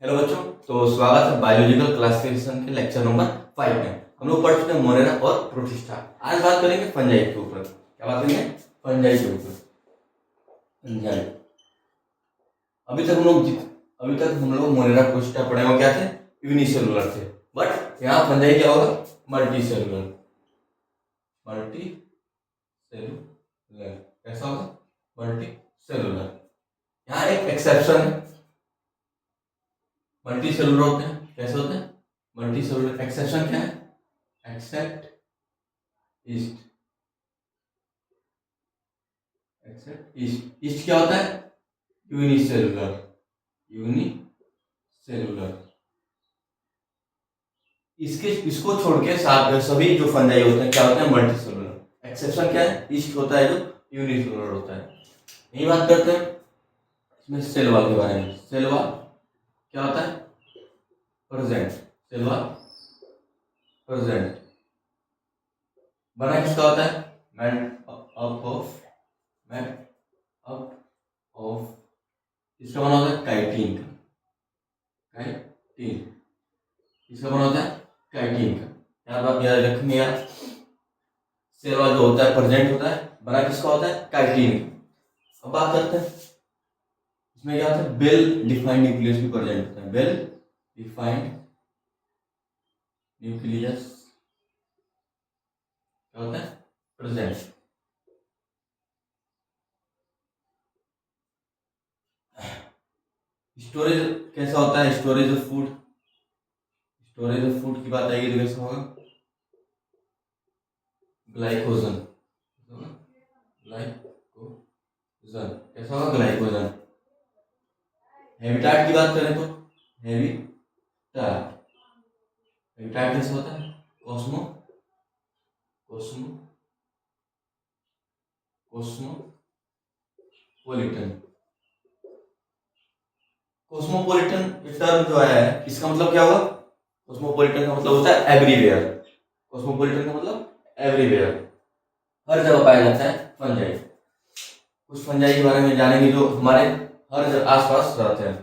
Hello बच्चों, तो स्वागत है बायोलॉजिकल क्लासिफिकेशन के लेक्चर नंबर 5 में। हम लोग पढ़ चुके हैं मोनेरा और प्रोटिस्टा। आज बात करेंगे फंजाई के ऊपर। क्या बात करेंगे? फंजाई के ऊपर। फंजाई अभी तक हम लोग मोनेरा प्रोटिस्टा पढ़े हुए क्या थे? यूनिसेलुलर थे। बट यहाँ फंजाई क्या होगा? Multi cellular. मल्टी सेलुलर कैसा होगा? Multi cellular. यहाँ एक एक्सेप्शन है। मल्टी सेलुलर होते हैं, कैसे होते हैं? Multi cellular. एक्सेप्शन क्या है? Except yeast. Except yeast. Yeast क्या होता है? यूनिसेलुलर। यूनिसेलुलर। इसको छोड़ के सभी जो फंजाई होते हैं क्या होते हैं? Multi cellular. एक्सेप्शन क्या है? ईस्ट होता है जो यूनिसेलुलर होता है। यही बात करते हैं इसमें सेल वॉल के बारे में। सेल वॉल क्या होता है? प्रेजेंट। Cell wall present. बना किसका होता है? मेड अप ऑफ इसका बना होता है काइटिन का। काइटिन इसका बना होता है काइटिन का। यार बात याद रखेंगे यार। सेल वॉल जो होता है प्रेजेंट होता है, बना किसका होता है? काइटिन का। अब बात करते हैं इसमें क्या होता है? वेल डिफाइंड न्यूक्लियस भी प्रेजेंट होता है। वेल डिफाइंड न्यूक्लियस क्या होता है? प्रेजेंट। स्टोरेज कैसा होता है? Storage of food. Storage of food की बात आएगी तो कैसा होगा? ग्लाइकोजन। ग्लाइकोजन कैसा होगा? ग्लाइकोजन। हैबिटाट की बात करें तो हैबिटाट। हैबिटाट कैसा होता है? Cosmo Cosmo cosmopolitan. Cosmopolitan term जो आया है इसका मतलब क्या हुआ? कॉस्मोपोलिटन का मतलब होता है एवरीवेयर। कॉस्मोपोलिटन का मतलब एवरीवेयर, हर जगह पाया जाता है फंजाई। कुछ फंजाई के बारे में जानेंगे जो हमारे हर जगह आसपास रहते हैं।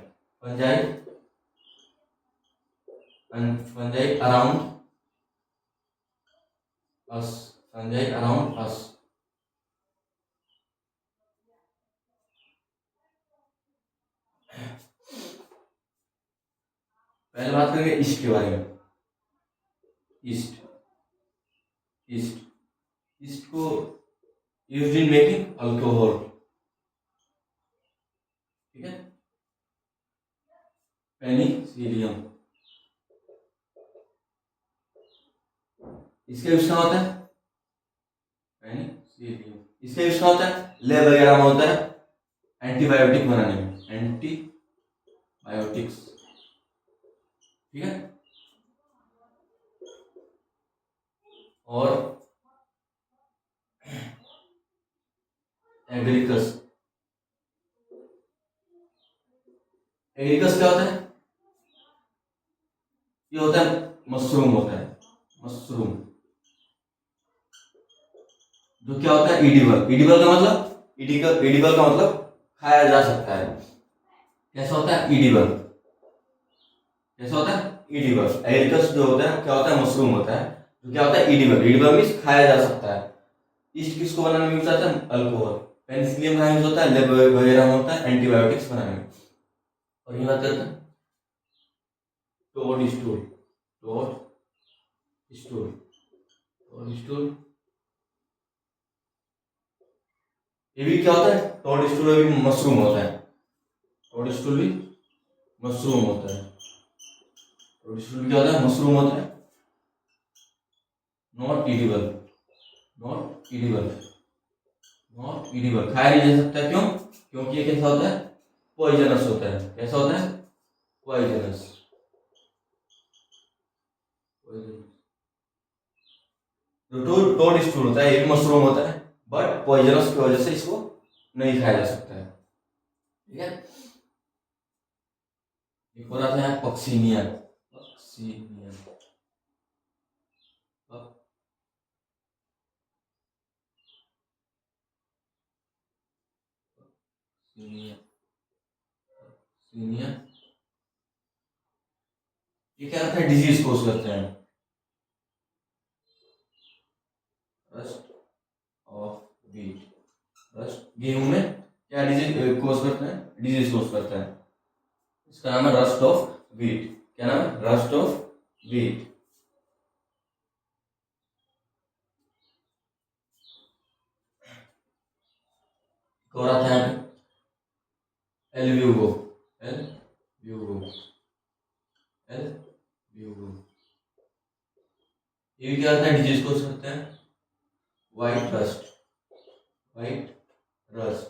Fungi fungi around us. Fungi around us. पहले बात करेंगे ईस्ट के बारे में। ईस्ट ईस्ट ईस्ट को यूज्ड इन मेकिंग अल्कोहल। ठीक है। पेनिसिलियम इसका यूज क्या होता है? पेनिसिलियम इसका यूज क्या होता है? लैब वगैरह में होता है एंटीबायोटिक बनाने में। एंटीबायोटिक्स। ठीक है। और एग्रीकस। एग्रीकस क्या होता है? ये होता है मशरूम होता है। मशरूम जो क्या होता है? इडिबल। इडिबल का मतलब खाया जा सकता है। कैसा होता है? इडिबल। कैसा होता है? इडिबल। एग्रीकस जो होता है क्या होता है? मशरूम होता है जो क्या होता है? इडिबल। इडिबल मीन्स खाया जा सकता है। ईस्ट किसको बनाने में यूज आता है? अल्कोहल। पेनिसिलियम का यूज होता है लैब वगैरह में होता है एंटीबायोटिक्स बनाने में। और ये बात करते हैं toadstool. Toadstool. Toadstool ये भी क्या होता है? टोड स्टूल भी मशरूम होता है। टोड स्टूल भी मशरूम होता है। टोड स्टूल क्या होता है? मशरूम होता है। Not edible. Not edible. Not edible खाया नहीं जा सकता। क्यों? क्योंकि ये कैसा होता है? पॉइजनस होता है। कैसा होता है? पॉइजनस। जो टोड स्टूल होता है ये भी मशरूम होता है बट पॉइजनस की वजह से इसको नहीं खाया जा सकता है। ठीक है। एक और आता है पक्सीनिया। पक्सीनिया पक्सीनिया ये क्या करते हैं, डिजीज कोज करते हैं। रस्ट ऑफ व्हीट, रस्ट गेहूं में क्या डिजीज कोज करते हैं, डिजीज कोज करते हैं। इसका नाम है रस्ट ऑफ व्हीट। क्या नाम है, रस्ट ऑफ व्हीट। और आता है एल्ब्यूगो, एल्ब्यूगो, एल्ब्यूगो। ये क्या होता है, डिजीज कोज करते हैं। व्हाइट रस्ट, व्हाइट रस्ट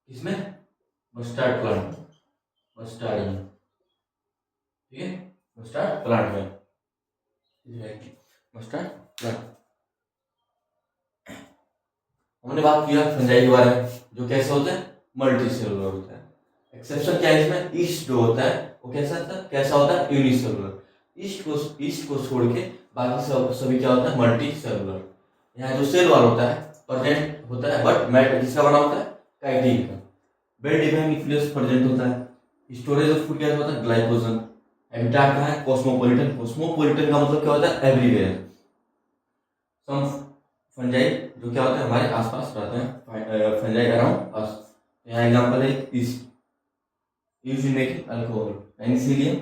इसमें मस्टर्ड प्लांट, मस्टर्ड में, ठीक है, मस्टर्ड प्लांट में, मस्टर्ड प्लांट। हमने बात किया फंजाई के बारे में, जो कैसे होता है, मल्टी सेलुलर होता है। एक्सेप्शन क्या है इसमें, ईस्ट जो होता है वो कैसा होता है, यूनिसेलुलर। ईस्ट को छोड़ के बाकी सब सभी क्या होता है, मल्टी सेलुलर। यहाँ जो सेल वॉल होता है प्रेजेंट होता है, बट मैट किसका बना होता है, काइटिन का। वेल डिफाइंड न्यूक्लियस प्रेजेंट होता है। स्टोरेज ऑफ फूड क्या होता है, ग्लाइकोजन। हैबिटाट कहाँ है, कॉस्मोपॉलिटन। कॉस्मोपॉलिटन का मतलब क्या होता है, एवरीवेयर। सम फंजाई जो क्या होता है, हमारे आसपास रहते हैं, फंजाई अराउंड अस। यहाँ एग्जांपल है yeast, used in making alcohol. Penicillium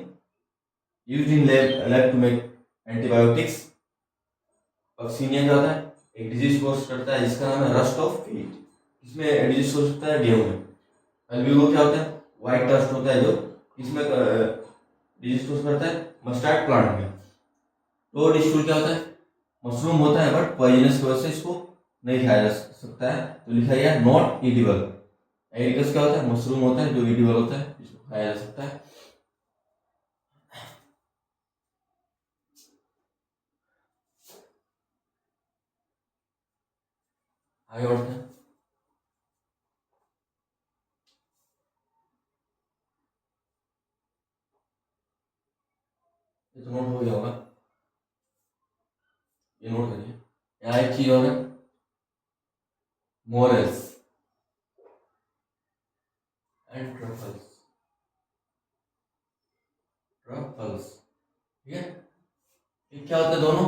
used in lab to make antibiotics. Vaccinia क्या होता है, एक डिजीज कोज करता है जिसका नाम है रस्ट ऑफ व्हीट। इसमें डिजीज कोज करता है गेहूं में। एल्ब्यूगो क्या होता है, व्हाइट रस्ट होता है जो इसमें डिजीज कोज करता है मस्टर्ड प्लांट में। टोड स्टूल क्या होता है, मशरूम होता है बट पॉइजनस की वजह से इसको नहीं खाया जा सकता है, तो लिखा गया नॉट ईडिबल। एरिकस क्या होता है, मशरूम होता है जो ईडिबल होता है, इसको खाया जा सकता है। आगे बढ़ते हैं। ये तो नोट हो गया होगा, ये नोट करिए। यहाँ एक चीज और है, मोरल्स एंड ट्रफल्स, ट्रफल्स, ठीक है। ये क्या होते हैं, दोनों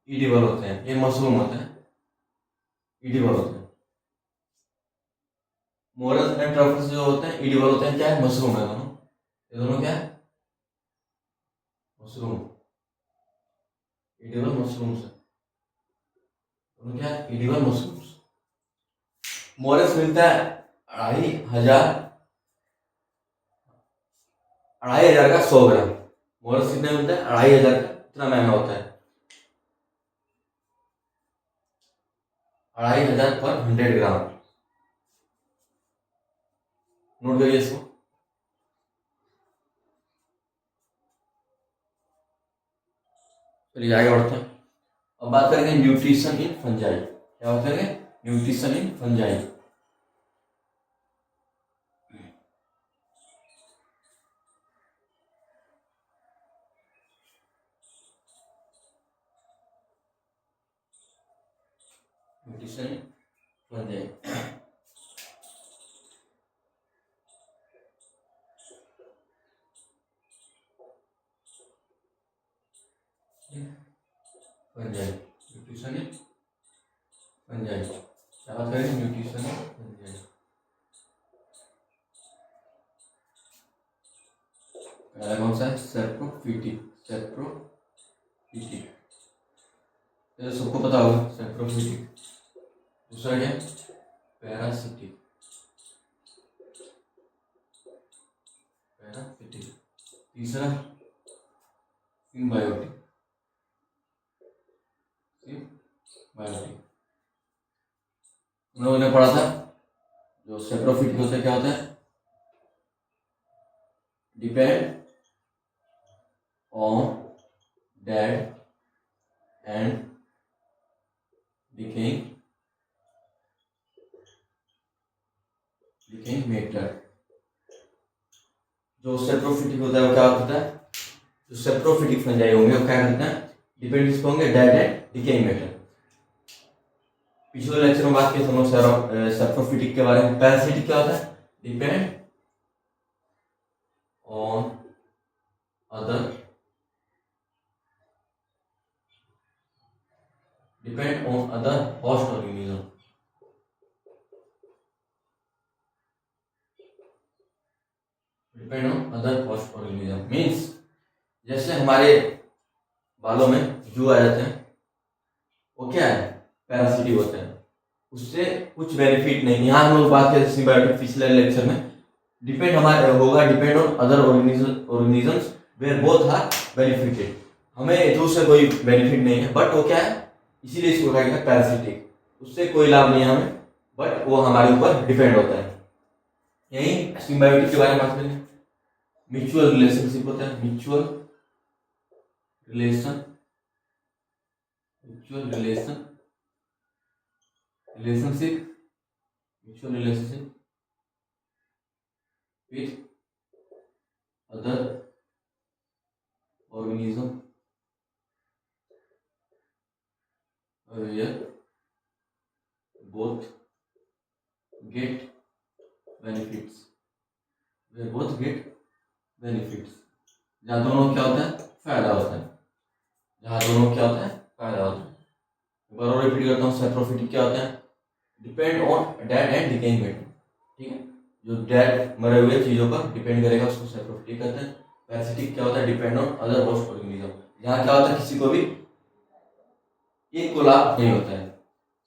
ईडिबल होते हैं। ये मशरूम होता है, ईडिबल होते हैं। मोरल्स एंड ट्रफल्स जो होते हैं ईडिबल होते हैं, क्या है, मशरूम है दोनों। ये दोनों क्या है, मशरूम, ईडिबल मशरूम्स है दोनों, क्या है, ईडिबल मशरूम्स। मोरल्स मिलता है 2,500 का 100 ग्राम। मोरल्स कितने मिलता है, 2,500 का, इतना महंगा होता है, 2,500 पर 100 ग्राम। नोट करिए इसको। चलिए आगे बढ़ते हैं। अब बात करेंगे न्यूट्रिशन इन फंजाई। क्या बात करेंगे, nutrition in fungi. Nutrition in fungi. Fungi, nutrition in fungi. क्या बात करेंगे, न्यूट्रिशन इन फंजाई। पहला कौन सा है, सेप्रोफिटिक, सेप्रोफिटिक, ये सबको पता होगा, सेप्रोफिटिक। दूसरा क्या, पैरासिटिक, पैरासिटिक। तीसरा सिम्बायोटिक, सिम्बायोटिक। हम लोगों ने पढ़ा था जो सेप्रोफिटिक होता है, क्या होता है, depend on dead and decaying matter. जो सेप्रोफिटिक होता है वो क्या होता है, जो सेप्रोफिटिक फंजाई होंगे वो क्या करते हैं, डिपेंड किस पे होंगे, डेड एंड डिकेइंग मैटर। पिछले लेक्चर में बात की हम लोग सेप्रोफिटिक के बारे में। पैरासिटिक क्या होता है, depend on other depend on other host organism. Depend on other host organism means जैसे हमारे बालों में जू आ जाते हैं, वो क्या है, पैरासिटिक होते हैं, उससे कुछ बेनिफिट नहीं। यहाँ हम लोग बात करें सिम्बायोटिक पिछले लेक्चर में, डिपेंड हमारे होगा depend on other organisms where both are benefited. हमें जू से कोई बेनिफिट नहीं है, बट वो क्या है, इसीलिए इसको कहा गया पैरासिटिक, उससे कोई लाभ नहीं है हमें, बट वो हमारे ऊपर डिपेंड होता है। यही सिम्बायोटिक के बारे में बात करेंगे। म्यूचुअल रिलेशनशिप होता है, mutual relation, mutual relationship mutual relationship with other organism where both get benefits, where both get benefits, जहाँ दोनों क्या होता है, फायदा होता है, जहाँ दोनों क्या होता है, फायदा होता है। एक बार और रिपीट करता हूँ, सैप्रोफिटिक क्या होता है, depend on dead and decaying matter, ठीक है, जो डेड मरे हुए चीजों पर डिपेंड करेगा उसको सैप्रोफिटिक कहते हैं। पैरासिटिक क्या होता है, depend on other host organism, जहाँ क्या होता है, किसी को भी एक को लाभ नहीं होता है।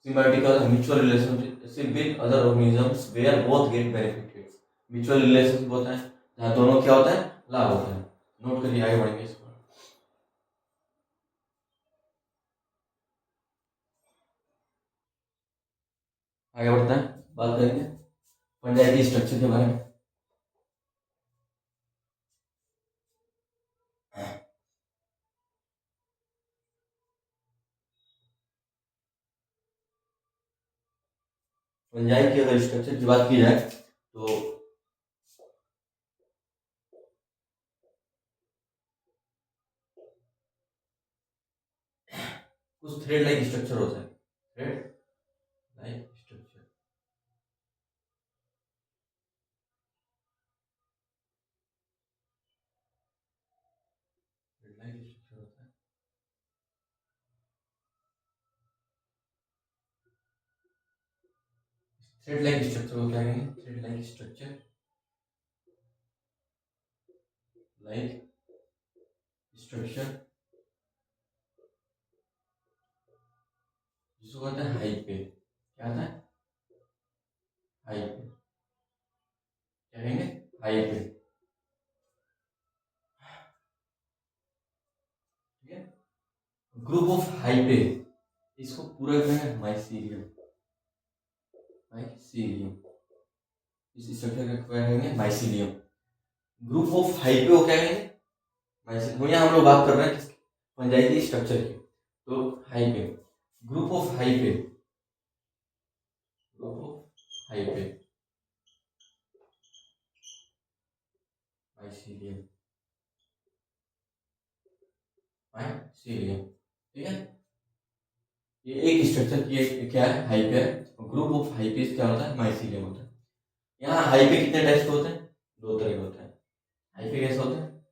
सिम्बायोटिक होता है mutual relationship with other organisms where both get benefited. Mutual relationship होता है जहाँ दोनों क्या होता है, लाभ होता है। नोट करिए, आगे बढ़ेंगे इसको। आगे बढ़ते हैं, बात करेंगे फंजाई की स्ट्रक्चर के बारे में। फंजाई की अगर स्ट्रक्चर की बात की जाए तो कुछ थ्रेड लाइक स्ट्रक्चर होता है, thread like structure, thread like structure होता है। थ्रेड लाइक स्ट्रक्चर को क्या कहेंगे, thread like structure, like structure जिसको कहते हैं हाइप पे, क्या आता है, हाइप पे, क्या कहेंगे, हाइप पे, ठीक है। ग्रुप ऑफ हाइपे, इसको पूरा कहेंगे माइसीलियम, माइसीलियम, इस स्ट्रक्चर का क्या कहेंगे, माइसीलियम। ग्रुप ऑफ हाइपे को क्या कहेंगे, माइसीलियम। यहाँ हम लोग बात कर रहे हैं फंजाई की स्ट्रक्चर की, तो hyphae, group of hyphae, group of hyphae, mycelium, mycelium, ठीक है। ये एक स्ट्रक्चर की क्या है, हाइपे है। ग्रुप ऑफ हाइपेस क्या होता है, माइसीलियम होता है। यहाँ हाइपे कितने टाइप्स के होते हैं, दो तरह के होते हैं। हाइपे कैसे होते हैं,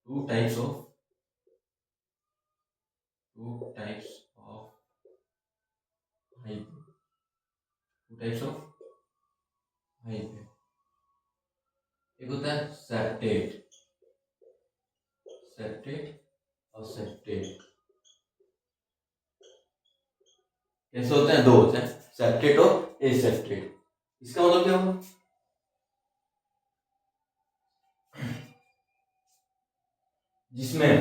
two types of hyphae, two types of hyphae. एक होता है सेप्टेट, सेप्टेट और सेप्टेट। कैसे होते हैं, दो होते हैं, सेप्टेट और एसेप्टेट। इसका मतलब क्या होगा, जिसमें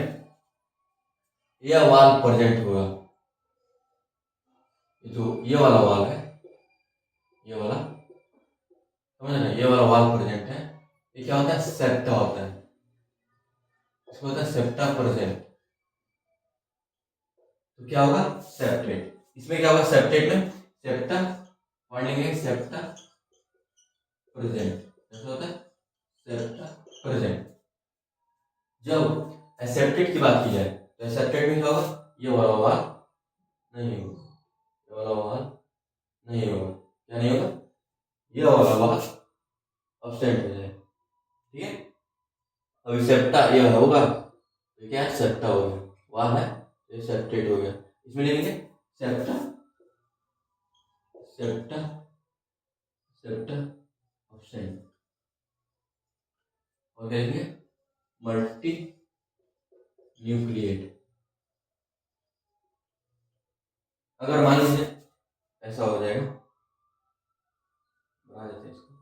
यह वाल प्रेजेंट होगा, जो ये वाला वाल है, ये वाला, समझ रहे, ये वाला वाल प्रेजेंट है, ये क्या होता है, सेप्टा होता है, इसको होता है सेप्टा प्रेजेंट। तो क्या होगा, सेप्टेट। इसमें क्या होगा, सेप्टेट में सेप्टा पढ़ लेंगे, सेप्टा प्रेजेंट, कैसे होता है, सेप्टा प्रेजेंट। जब एसेप्टेट की बात की जाए तो एसेप्टेट में क्या होगा, ये वाला वाल नहीं होगा, ये वाला वाल नहीं होगा, क्या नहीं होगा, ये वाला वाल अब्सेंट हो जाए, ठीक है। अभी सेप्टा ये होगा, तो क्या है, सेप्टा हो गया, वाल है, ये सेप्टेट हो गया। इसमें लिखेंगे सेप्टा, सेप्टा, सेप्टा ऑब्सेंट, और क्या लिखेंगे मल्टी न्यूक्लिएट। अगर मान लीजिए ऐसा हो जाएगा, बना देते हैं इसको,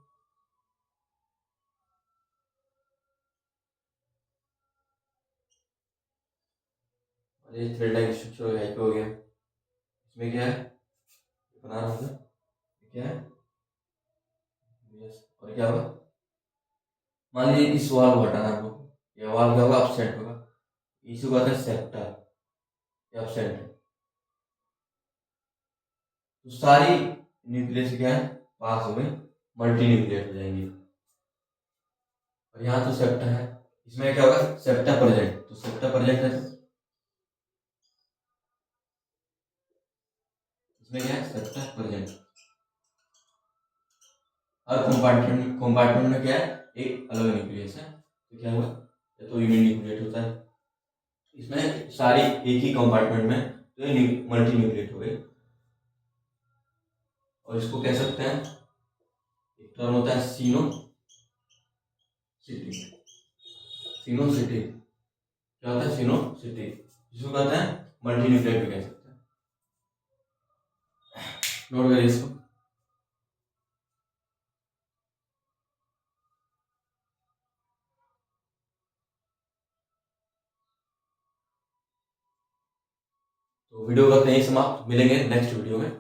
और ये थ्रेड लाइक स्ट्रक्चर हो गया। इसमें क्या है बना रहा हूँ, क्या है और क्या होगा, मान लीजिए इस वाल को हटाना आपको, ये वाल क्या होगा अपसेट होगा, इसको कहते हैं सेप्टा, ये अपसेट है। तो सारी न्यूक्लियस क्या है पास हो गई, मल्टी न्यूक्लिएट हो जाएंगे। और यहाँ तो सेप्टा है, इसमें क्या होगा सेप्टा प्रेजेंट, तो सेप्टा प्रेजेंट है तो इसमें क्या है सेप्टा प्रेजेंट। हर कंपार्टमेंट में क्या है एक अलग न्यूक्लियस है, तो क्या हुआ ये तो यूनि न्यूक्लिएट होता है। इसमें सारी एक ही कंपार्टमेंट में तो ये मल्टी न्यूक्लिएट हो गई। और इसको कह सकते हैं, एक टर्म होता है सिनोसिटी, सिनोसिटी क्या होता है सिनोसिटी, जिसको कहते हैं मल्टी न्यूक्लिएट भी कह सकते हैं। नोट करिए इसको। तो वीडियो करते हैं समाप्त, मिलेंगे नेक्स्ट वीडियो में।